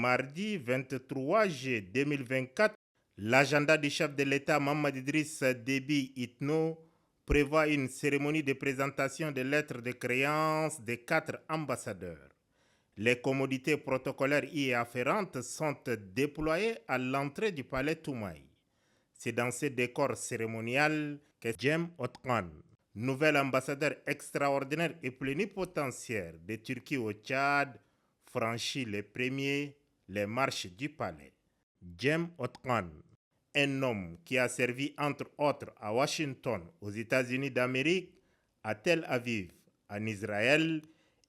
mardi 23 juillet 2024, l'agenda du chef de l'État Mohamed Idriss Déby Itno prévoit une cérémonie de présentation des lettres de créance des 4 ambassadeurs. Les commodités protocolaires y afférentes sont déployées à l'entrée du palais Toumaï. C'est dans ce décor cérémonial que Cem Otkan, nouvel ambassadeur extraordinaire et plénipotentiaire de Turquie au Tchad, franchit les marches du palais. Cem Otkan, un homme qui a servi entre autres à Washington, aux États-Unis d'Amérique, à Tel Aviv, en Israël,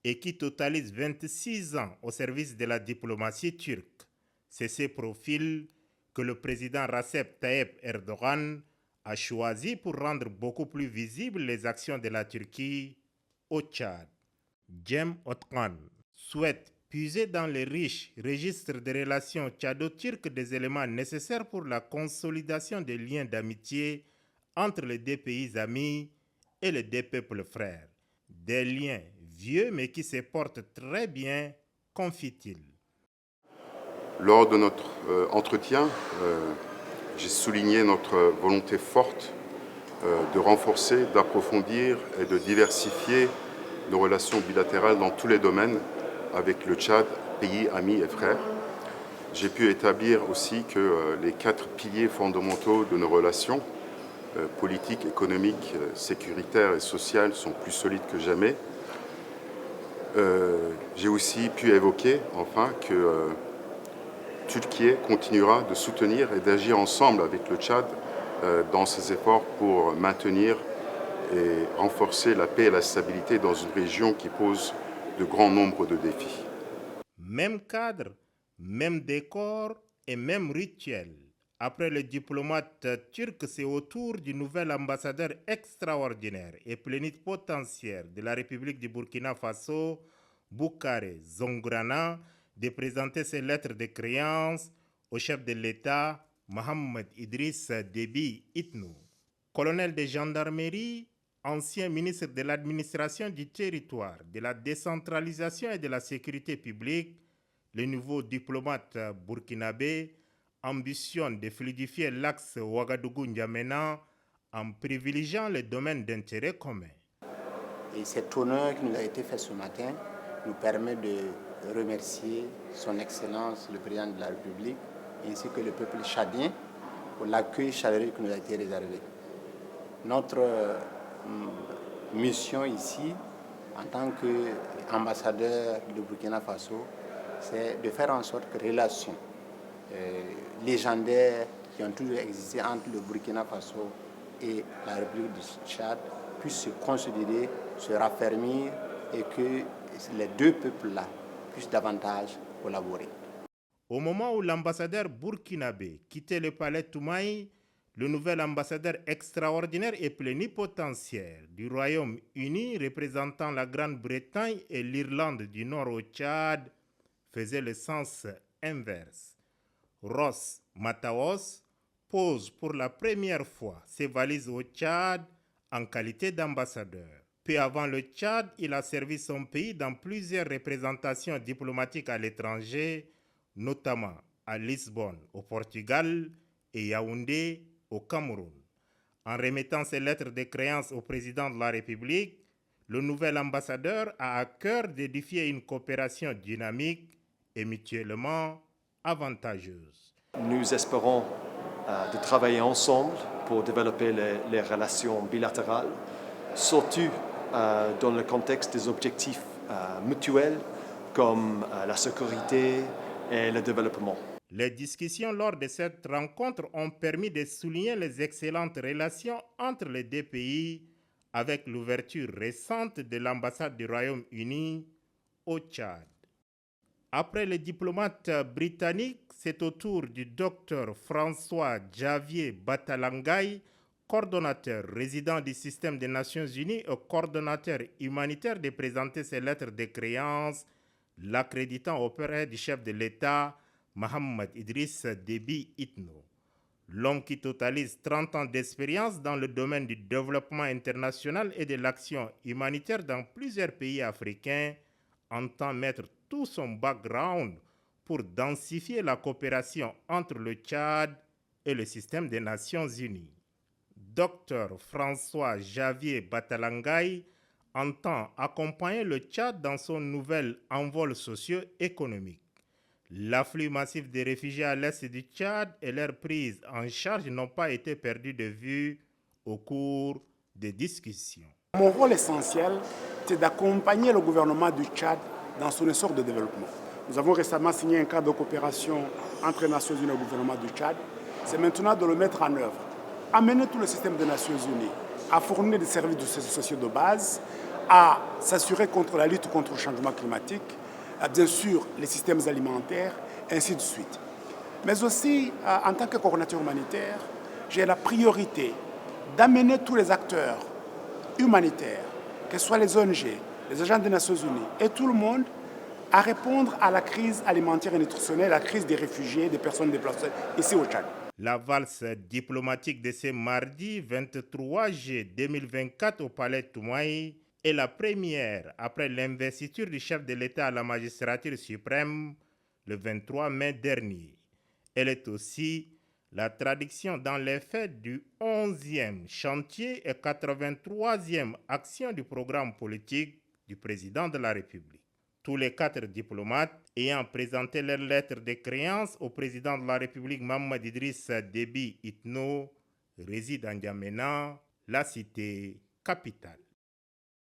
et qui totalise 26 ans au service de la diplomatie turque. C'est ce profil que le président Recep Tayyip Erdogan a choisi pour rendre beaucoup plus visibles les actions de la Turquie au Tchad. Cem Otkan souhaite puiser dans les riches registres de relations tchado-turques des éléments nécessaires pour la consolidation des liens d'amitié entre les deux pays amis et les deux peuples frères. Des liens vieux mais qui se portent très bien, confie-t-il. Lors de notre entretien, j'ai souligné notre volonté forte de renforcer, d'approfondir et de diversifier nos relations bilatérales dans tous les domaines avec le Tchad, pays ami et frère. J'ai pu établir aussi que les 4 piliers fondamentaux de nos relations, politiques, économiques, sécuritaires et sociales, sont plus solides que jamais. J'ai aussi pu évoquer enfin que Turquie continuera de soutenir et d'agir ensemble avec le Tchad dans ses efforts pour maintenir et renforcer la paix et la stabilité dans une région qui pose de grands nombres de défis. Même cadre, même décor et même rituel. Après le diplomate turc, c'est au tour du nouvel ambassadeur extraordinaire et plénipotentiaire de la République du Burkina Faso, Boukare Zongrana, de présenter ses lettres de créance au chef de l'État, Mohamed Idriss Déby Itno. Colonel de gendarmerie, ancien ministre de l'administration du territoire, de la décentralisation et de la sécurité publique, le nouveau diplomate burkinabé ambitionne de fluidifier l'axe Ouagadougou-N'Djamena en privilégiant les domaines d'intérêt commun. Et cet honneur qui nous a été fait ce matin nous permet de remercier son Excellence le Président de la République ainsi que le peuple tchadien pour l'accueil chaleureux qui nous a été réservé. Notre mission ici, en tant qu'ambassadeur de Burkina Faso, c'est de faire en sorte que les relations légendaires qui ont toujours existé entre le Burkina Faso et la République du Tchad puissent se consolider, se raffermir et que les deux peuples-là puissent davantage collaborer. Au moment où l'ambassadeur burkinabé quittait le palais Toumaï, le nouvel ambassadeur extraordinaire et plénipotentiaire du Royaume-Uni représentant la Grande-Bretagne et l'Irlande du Nord au Tchad faisait le sens inverse. Ross Mataos pose pour la première fois ses valises au Tchad en qualité d'ambassadeur. Peu avant le Tchad, il a servi son pays dans plusieurs représentations diplomatiques à l'étranger, notamment à Lisbonne au Portugal et Yaoundé au Cameroun. En remettant ses lettres de créance au président de la République, le nouvel ambassadeur a à cœur d'édifier une coopération dynamique et mutuellement avantageuse. Nous espérons de travailler ensemble pour développer les relations bilatérales, surtout dans le contexte des objectifs mutuels comme la sécurité et le développement. Les discussions lors de cette rencontre ont permis de souligner les excellentes relations entre les deux pays avec l'ouverture récente de l'ambassade du Royaume-Uni au Tchad. Après les diplomates britanniques, c'est au tour du docteur François-Xavier Batalangay, coordonnateur résident du système des Nations Unies et coordonnateur humanitaire, de présenter ses lettres de créance, l'accréditant auprès du chef de l'État, Mohamed Idriss Déby Itno. L'homme qui totalise 30 ans d'expérience dans le domaine du développement international et de l'action humanitaire dans plusieurs pays africains entend mettre tout son background pour densifier la coopération entre le Tchad et le système des Nations Unies. Dr François Javier Batalangay entend accompagner le Tchad dans son nouvel envol socio-économique. L'afflux massif des réfugiés à l'est du Tchad et leur prise en charge n'ont pas été perdus de vue au cours des discussions. Mon rôle essentiel, c'est d'accompagner le gouvernement du Tchad dans son essor de développement. Nous avons récemment signé un cadre de coopération entre les Nations Unies et le gouvernement du Tchad. C'est maintenant de le mettre en œuvre. Amener tout le système des Nations Unies à fournir des services sociaux de base, à s'assurer contre la lutte contre le changement climatique, bien sûr les systèmes alimentaires, ainsi de suite. Mais aussi, en tant que coordinateur humanitaire, j'ai la priorité d'amener tous les acteurs humanitaires, que ce soit les ONG, les agents des Nations Unies et tout le monde, à répondre à la crise alimentaire et nutritionnelle, la crise des réfugiés, des personnes déplacées ici au Tchad. La valse diplomatique de ce mardi 23 juillet 2024 au Palais Toumaï est la première après l'investiture du chef de l'État à la magistrature suprême le 23 mai dernier. Elle est aussi la traduction dans les faits du 11e chantier et 83e action du programme politique du président de la République. Tous les 4 diplomates ayant présenté leur lettre de créance au président de la République Mahamat Idriss Déby Itno résident en N'Djamena, la cité capitale.